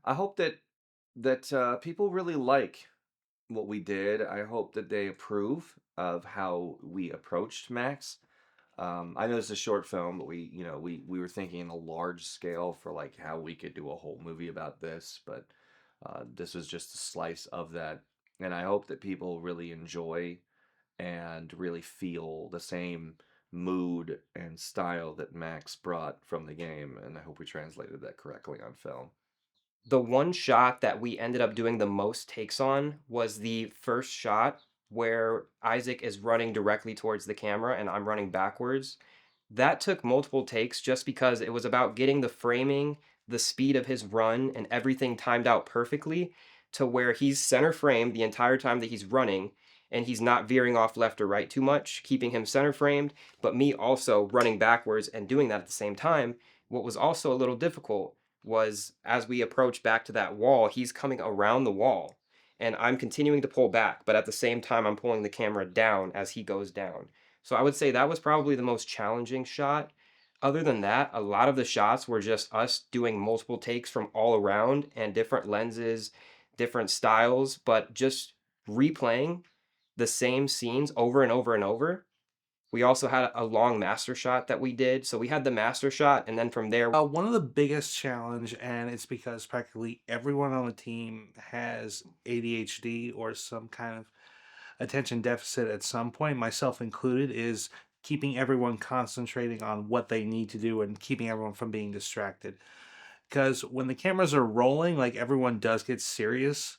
I hope that people really like what we did. I hope that they approve of how we approached Max. I know it's a short film, but we were thinking in a large scale for like how we could do a whole movie about this, but this was just a slice of that. And I hope that people really enjoy and really feel the same mood and style that Max brought from the game. And I hope we translated that correctly on film. The one shot that we ended up doing the most takes on was the first shot where Isaac is running directly towards the camera and I'm running backwards. That took multiple takes just because it was about getting the framing, the speed of his run, and everything timed out perfectly to where he's center framed the entire time that he's running and he's not veering off left or right too much, keeping him center framed, but me also running backwards and doing that at the same time. What was also a little difficult was as we approach back to that wall, he's coming around the wall and I'm continuing to pull back, but at the same time, I'm pulling the camera down as he goes down. So I would say that was probably the most challenging shot. Other than that, a lot of the shots were just us doing multiple takes from all around and different lenses, different styles, but just replaying the same scenes over and over and over. We also had a long master shot that we did. So we had the master shot, and then from there, One of the biggest challenge, and it's because practically everyone on the team has ADHD or some kind of attention deficit at some point, myself included, is keeping everyone concentrating on what they need to do and keeping everyone from being distracted. Because when the cameras are rolling, like everyone does get serious,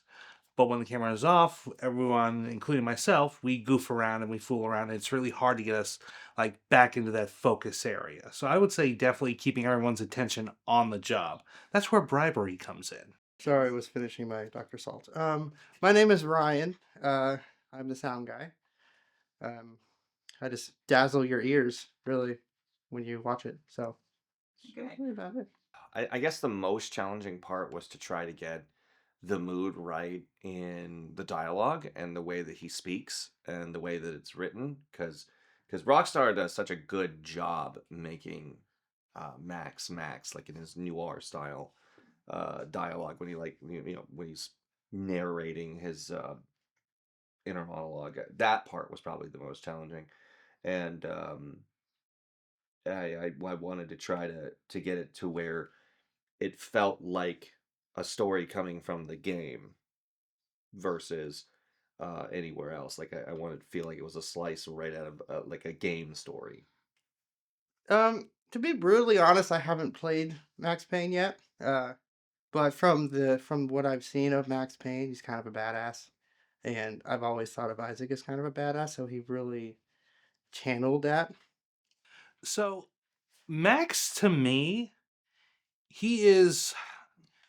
but when the camera is off, everyone, including myself, we goof around and we fool around. And it's really hard to get us like back into that focus area. So I would say definitely keeping everyone's attention on the job. That's where bribery comes in. Sorry, I was finishing my Dr. Salt. My name is Ryan. I'm the sound guy. Um, I just dazzle your ears, really, when you watch it. So that's Okay. really about it. I guess the most challenging part was to try to get the mood right in the dialogue and the way that he speaks and the way that it's written, because Rockstar does such a good job making Max like in his noir style dialogue when he like when he's narrating his inner monologue. That part was probably the most challenging, and I wanted to try to get it to where it felt like a story coming from the game versus anywhere else. Like I wanted to feel like it was a slice right out of like a game story. To be brutally honest, I haven't played Max Payne yet. But from what I've seen of Max Payne, he's kind of a badass, and I've always thought of Isaac as kind of a badass. So he really channeled that. So Max to me, he is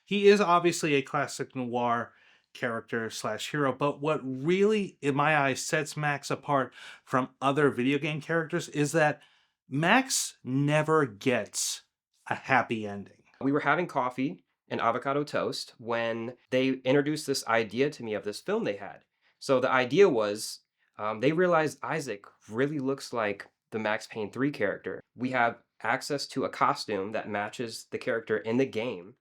he is obviously a classic noir character slash hero, but what really, in my eyes, sets Max apart from other video game characters is that Max never gets a happy ending. we were having coffee and avocado toast when they introduced this idea to me of this film they had. So the idea was they realized Isaac really looks like the Max Payne 3 character. We have access to a costume that matches the character in the game,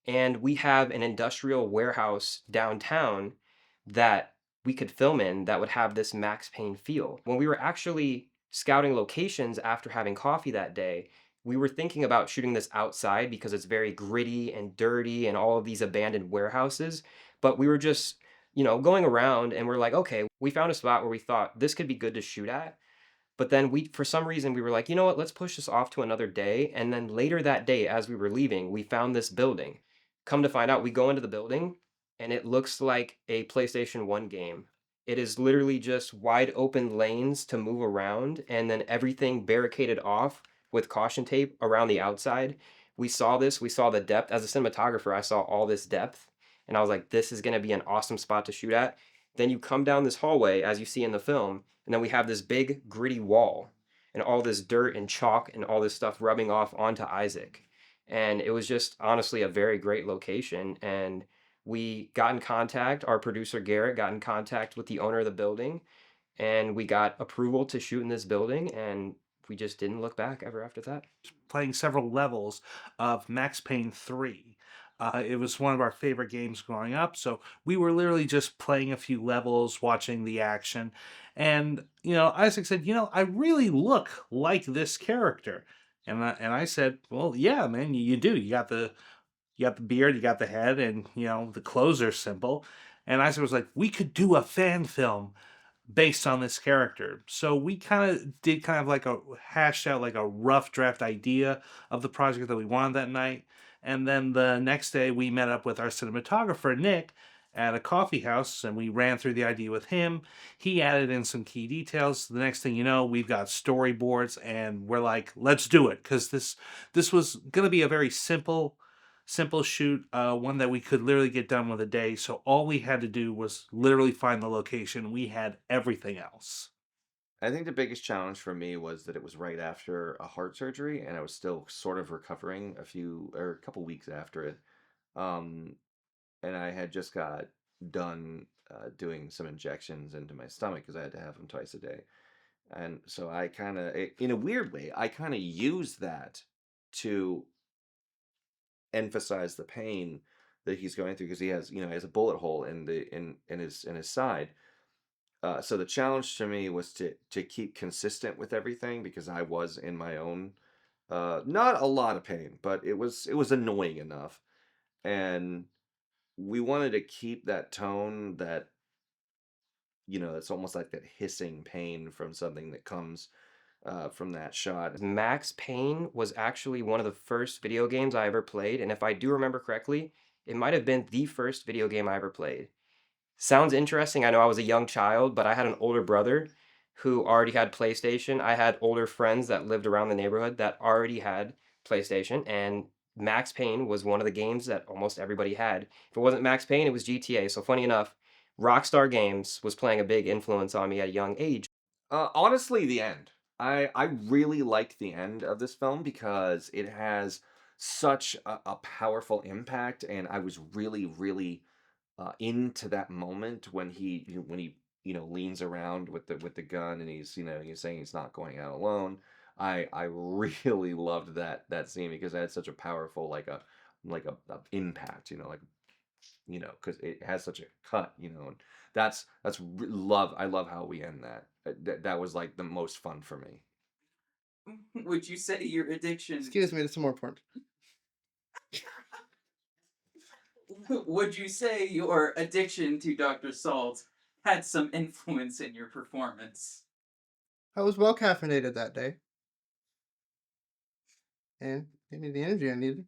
and we have an industrial warehouse downtown that we could film in that would have this Max Payne feel. When we were actually scouting locations after having coffee that day, we were thinking about shooting this outside because it's very gritty and dirty and all of these abandoned warehouses. But we were just, going around and we're like, okay, we found a spot where we thought this could be good to shoot at. But then for some reason, we were like, you know what, let's push this off to another day. And then later that day, as we were leaving, we found this building. Come to find out, we go into the building and it looks like a PlayStation 1 game. It is literally just wide open lanes to move around and then everything barricaded off with caution tape around the outside. We saw this, we saw the depth. As a cinematographer, I saw all this depth and I was like, this is going to be an awesome spot to shoot at. Then you come down this hallway, as you see in the film, and then we have this big gritty wall and all this dirt and chalk and all this stuff rubbing off onto Isaac. And it was just honestly a very great location. And we got in contact, our producer Garrett got in contact with the owner of the building, and we got approval to shoot in this building. And we just didn't look back ever after that. Playing several levels of Max Payne 3. It was one of our favorite games growing up. So we were literally just playing a few levels, watching the action. And, Isaac said, I really look like this character. And I said, well, yeah, man, you do. You got the beard, you got the head, and, the clothes are simple. And Isaac was like, we could do a fan film based on this character. So we kind of did kind of like a hashed out like a rough draft idea of the project that we wanted that night. And then the next day we met up with our cinematographer, Nick, at a coffee house and we ran through the idea with him. He added in some key details. The next thing you know, we've got storyboards and we're like, let's do it. Because this was gonna be a very simple shoot, one that we could literally get done with a day. So all we had to do was literally find the location. We had everything else. I think the biggest challenge for me was that it was right after a heart surgery, and I was still sort of recovering a couple weeks after it. Um, and I had just got done doing some injections into my stomach because I had to have them twice a day. And so I kind of, in a weird way, I kind of used that to emphasize the pain that he's going through because he has a bullet hole in his side. So the challenge to me was to keep consistent with everything because I was in my own not a lot of pain, but it was annoying enough. And we wanted to keep that tone that it's almost like that hissing pain from something that comes from that shot. Max Payne was actually one of the first video games I ever played, and if I do remember correctly, it might have been the first video game I ever played. Sounds interesting. I know I was a young child, but I had an older brother who already had PlayStation. I had older friends that lived around the neighborhood that already had PlayStation, and Max Payne was one of the games that almost everybody had. If it wasn't Max Payne, it was GTA. So funny enough, Rockstar Games was playing a big influence on me at a young age. Honestly, the end. I really liked the end of this film because it has such a powerful impact, and I was really, really into that moment when he leans around with the gun and he's saying he's not going out alone. I really loved that scene because it had such a powerful like a impact, because it has such a cut, and love. I love how we end that. That was like the most fun for me. Would you say your addiction Excuse me, that's more important. would you say your addiction to Dr. Salt had some influence in your performance? I was well caffeinated that day and gave me the energy I needed.